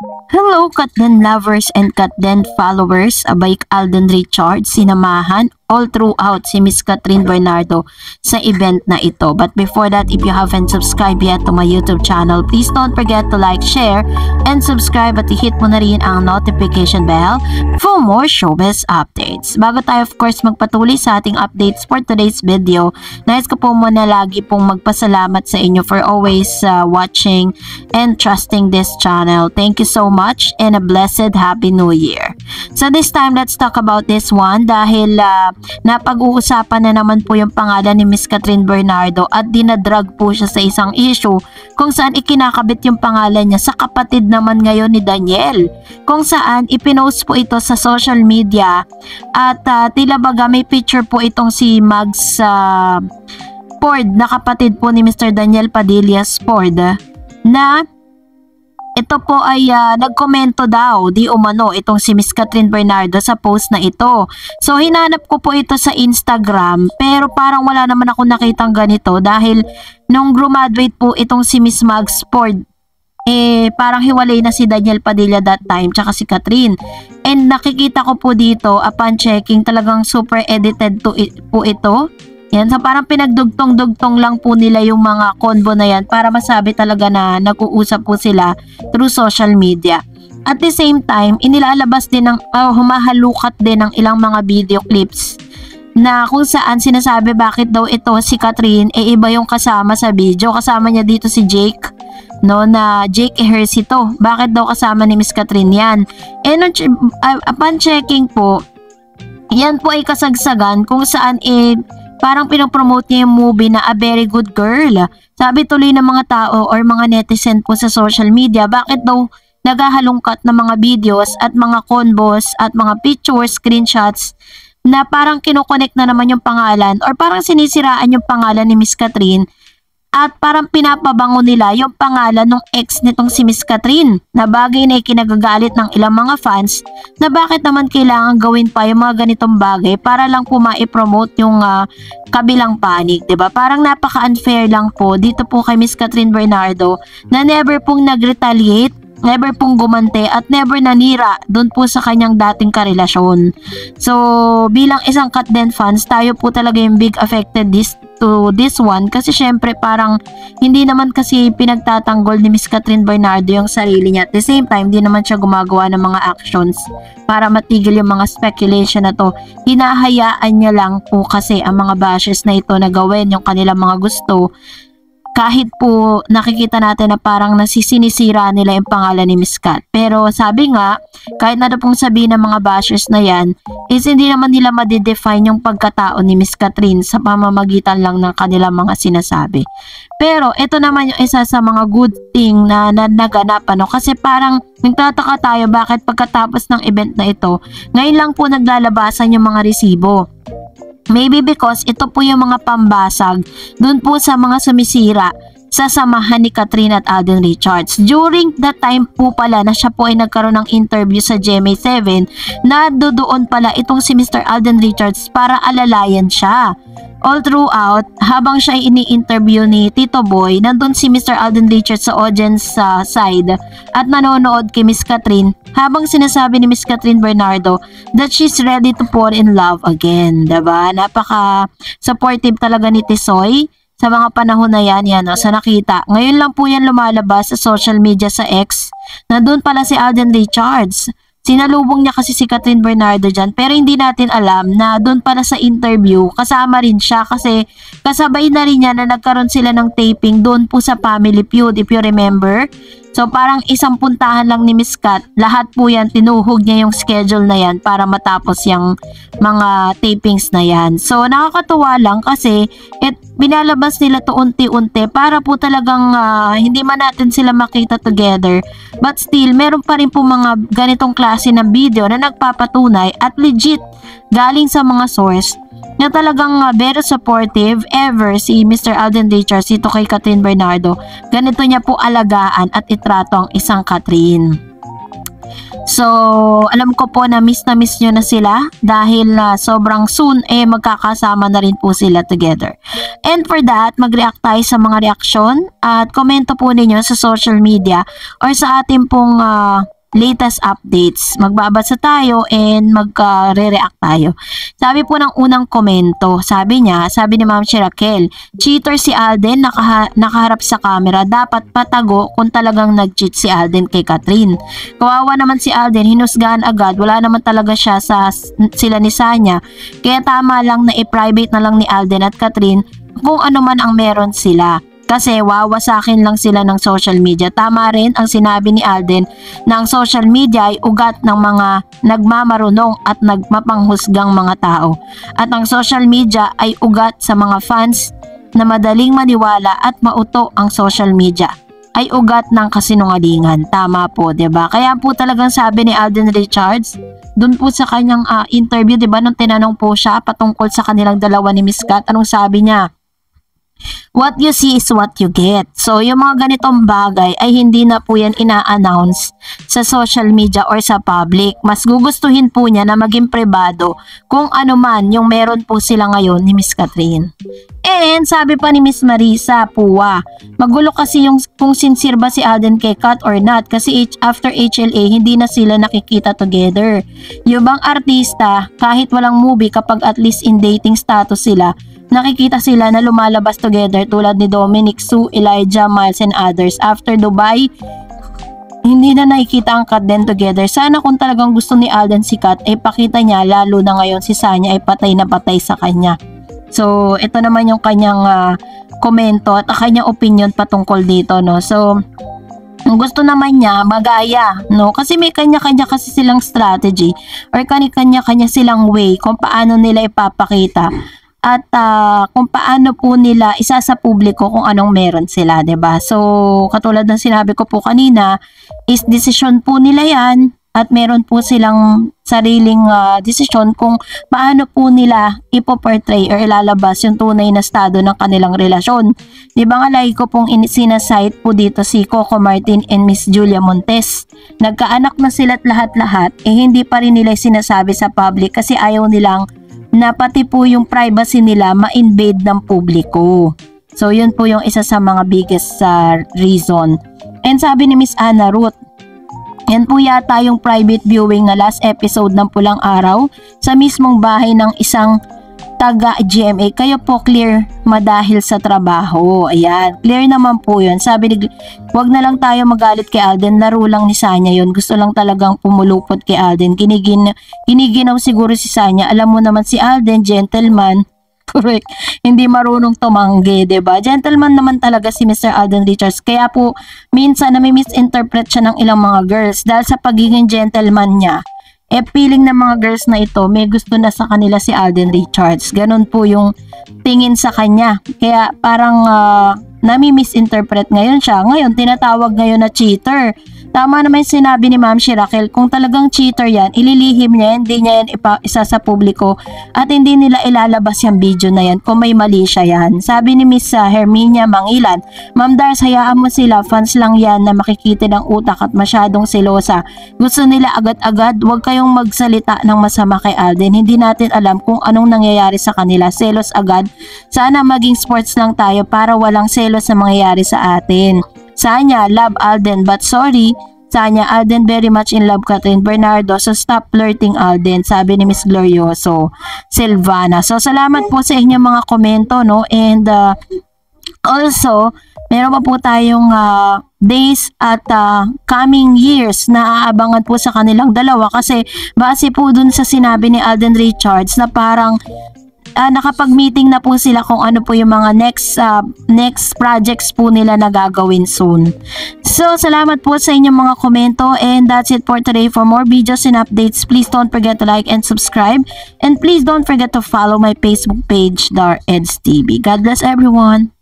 Hello, Katden lovers and Katden followers. Abay Alden Richards, sinamahan all throughout si Miss Catherine Bernardo sa event na ito. But before that, if you haven't subscribed yet to my YouTube channel, please don't forget to like, share, and subscribe at i-hit mo na rin ang notification bell for more showbiz updates. Bago tayo of course magpatuloy sa ating updates for today's video, nais ko po muna lagi pong magpasalamat sa inyo for always watching and trusting this channel. Thank you so much and a blessed Happy New Year. So this time, let's talk about this one dahil napag-uusapan na naman po yung pangalan ni Miss Catherine Bernardo at dinadrag po siya sa isang issue kung saan ikinakabit yung pangalan niya sa kapatid naman ngayon ni Daniel, kung saan ipinost po ito sa social media at tila baga may picture po itong si Mags Ford na kapatid po ni Mr. Daniel Padilla Ford na ito po ay nagkomento daw di umano itong si Miss Catherine Bernardo sa post na ito. So hinanap ko po ito sa Instagram pero parang wala naman ako nakitang ganito dahil nung graduate po itong si Miss Mags Ford parang hiwalay na si Daniel Padilla that time tsaka si Catherine. And nakikita ko po dito upon checking talagang super edited po ito. Yan, so parang pinagdugtong-dugtong lang po nila yung mga convo na yan para masabi talaga na nag-uusap po sila through social media. At the same time, inilalabas din ng humahalukat din ng ilang mga video clips na kung saan sinasabi bakit daw ito si Catherine iba yung kasama sa video. Kasama niya dito si Jake, no, na Jake Ejercito. Bakit daw kasama ni Miss Catherine yan? And upon checking po, yan po ay kasagsagan kung saan parang pinopromote niya yung movie na A Very Good Girl. Sabi tuloy ng mga tao or mga netizen po sa social media, bakit daw naghahalungkat ng mga videos at mga convos at mga pictures, screenshots na parang kinokonek na naman yung pangalan or parang sinisiraan yung pangalan ni Miss Catherine at parang pinapabango nila yung pangalan ng ex nitong si Miss Catherine na bagay na ikinagagalit ng ilang mga fans na bakit naman kailangan gawin pa yung mga ganitong bagay para lang po ma-promote yung kabilang panig, 'di ba? Parang napaka-unfair lang po dito po kay Miss Catherine Bernardo na never pong nag-retaliate, never pong gumante at never nanira doon po sa kanyang dating karelasyon. So bilang isang Katden fans, tayo po talaga yung big affected to this one kasi syempre parang hindi naman kasi pinagtatanggol ni Miss Catherine Bernardo yung sarili niya. At the same time, hindi naman siya gumagawa ng mga actions para matigil yung mga speculation na to. Hinahayaan niya lang po kasi ang mga bashers na ito na gawin yung kanilang mga gusto kahit po nakikita natin na parang nasisinisira nila yung pangalan ni Miss Cat. Pero sabi nga, kahit na pong sabihin ng mga bashers na yan, is hindi naman nila madidefine yung pagkatao ni Miss Catherine sa pamamagitan lang ng kanilang mga sinasabi. Pero ito naman yung isa sa mga good thing na naganap, ano? Kasi parang nagtataka tayo bakit pagkatapos ng event na ito, ngayon lang po naglalabasan yung mga resibo. Maybe because ito po yung mga pambasag dun po sa mga sumisira sa samahan ni Catherine at Alden Richards. During that time po pala na siya po ay nagkaroon ng interview sa GMA7 na doon pala itong si Mr. Alden Richards para alalayan siya. All throughout, habang siya ay ini-interview ni Tito Boy, nandun si Mr. Alden Richards sa audience side at nanonood kay Miss Catherine habang sinasabi ni Miss Catherine Bernardo that she's ready to fall in love again. Diba? Napaka-supportive talaga ni Tisoy sa mga panahon na yan, sa nakita. Ngayon lang po yan lumalabas sa social media sa X. Nandun pala si Alden Richards. Sinalubong niya kasi si Catherine Bernardo dyan pero hindi natin alam na doon pala sa interview kasama rin siya kasi kasabay na rin niya na nagkaroon sila ng taping doon po sa Family Feud if you remember. So parang isang puntahan lang ni Miss Cat, lahat po yan tinuhog niya yung schedule na yan para matapos yung mga tapings na yan. So nakakatuwa lang kasi binalabas nila to unti-unti para po talagang hindi man natin sila makita together but still meron pa rin po mga ganitong klase ng video na nagpapatunay at legit galing sa mga source na talagang very supportive ever si Mr. Alden Richards ito kay Catherine Bernardo. Ganito niya po alagaan at itrato ang isang Catherine. So, alam ko po na miss nyo na sila dahil sobrang soon magkakasama na rin po sila together. And for that, mag-react tayo sa mga reaksyon at komento po ninyo sa social media or sa ating pong latest updates. Magbabasa tayo and magre-react tayo. Sabi po ng unang komento, sabi ni Ma'am Raquel, cheater si Alden, nakaharap sa camera, dapat patago kung talagang nag-cheat si Alden kay Catherine. Kawawa naman si Alden, hinusgahan agad, wala naman talaga siya sa sila ni Sanya, kaya tama lang na i-private na lang ni Alden at Catherine kung ano man ang meron sila. Kasi wawasakin lang sila ng social media. Tama rin ang sinabi ni Alden na ang social media ay ugat ng mga nagmamarunong at nagmapanghusgang mga tao. At ang social media ay ugat sa mga fans na madaling maniwala at mauto ang social media. Ay ugat ng kasinungalingan. Tama po, 'di ba? Kaya po talagang sabi ni Alden Richards, doon po sa kanyang interview, 'di ba, nung tinanong po siya patungkol sa kanilang dalawa ni Miss Kat, anong sabi niya? What you see is what you get. So, yung mga ganitong bagay ay hindi na po yan ina-announce sa social media or sa public. Mas gugustuhin po niya na maging privado kung ano man yung meron po sila ngayon ni Miss Catherine. And sabi pa ni Miss Marisa Puwa, magulo kasi yung kung sincere ba si Alden kay Kat or not kasi after HLA hindi na sila nakikita together. Yung bang artista kahit walang movie kapag at least in dating status sila, nakikita sila na lumalabas together tulad ni Dominic, Sue, Elijah, Miles, and others. After Dubai, hindi na nakikita ang Kat din together. Sana kung talagang gusto ni Alden si Kat, ay pakita niya, lalo na ngayon si Sanya ay patay na patay sa kanya. So, ito naman yung kanyang komento at kanyang opinion patungkol dito, no? So, ang gusto naman niya, magaya, no? Kasi may kanya-kanya kasi silang strategy or kanya-kanya silang way kung paano nila ipapakita at kung paano po nila isa sa publiko kung anong meron sila, 'di ba? So, katulad ng sinabi ko po kanina, is decision po nila 'yan at meron po silang sariling desisyon kung paano po nila ipo-portray or ilalabas yung tunay na estado ng kanilang relasyon. 'Di ba nga lagi ko pong sinasite po dito si Coco Martin and Miss Julia Montes. Nagkaanak na sila't lahat-lahat, hindi pa rin nila sinasabi sa public kasi ayaw nilang na pati po yung privacy nila ma-invade ng publiko. So, yun po yung isa sa mga biggest reason. And sabi ni Miss Anna Ruth, yan po yata yung private viewing na last episode ng Pulang Araw sa mismong bahay ng isang taga-GMA. Kayo po clear madahil sa trabaho. Ayan, clear naman po yun. Sabi ni, wag na lang tayo magalit kay Alden, laro lang ni Sanya yun. Gusto lang talagang pumulupot kay Alden. Kiniginaw siguro si Sanya. Alam mo naman si Alden, gentleman. Correct. Hindi marunong tumanggi, 'di ba? Gentleman naman talaga si Mr. Alden Richards. Kaya po, minsan nami-misinterpret siya ng ilang mga girls dahil sa pagiging gentleman niya. Feeling ng mga girls na ito, may gusto na sa kanila si Alden Richards. Ganon po yung tingin sa kanya. Kaya parang nami-misinterpret ngayon siya. Ngayon, tinatawag ngayon na cheater. Tama naman yung sinabi ni Ma'am Raquel, kung talagang cheater yan, ililihim niya yan, hindi niya yan isa sa publiko at hindi nila ilalabas yung video na yan kung may mali siya yan. Sabi ni Miss Herminia Mangilan, Ma'am Dars, hayaan mo sila, fans lang yan na makikita ng utak at masyadong selosa. Gusto nila agad-agad, huwag kayong magsalita ng masama kay Alden. Hindi natin alam kung anong nangyayari sa kanila, selos agad. Sana maging sports lang tayo para walang selos na mangyayari sa atin. Sanya, love Alden but sorry. Sanya, Alden very much in love Catherine Bernardo, so stop flirting Alden, sabi ni Miss Glorioso Silvana. So salamat po sa inyong mga komento, no? And also, meron pa po tayong days at coming years na aabangan po sa kanilang dalawa kasi base po dun sa sinabi ni Alden Richards na parang nakapag-meeting na po sila kung ano po yung mga next projects po nila na gagawin soon. So, salamat po sa inyong mga komento and that's it for today. For more videos and updates, please don't forget to like and subscribe and please don't forget to follow my Facebook page, Dar Eds TV. God bless everyone!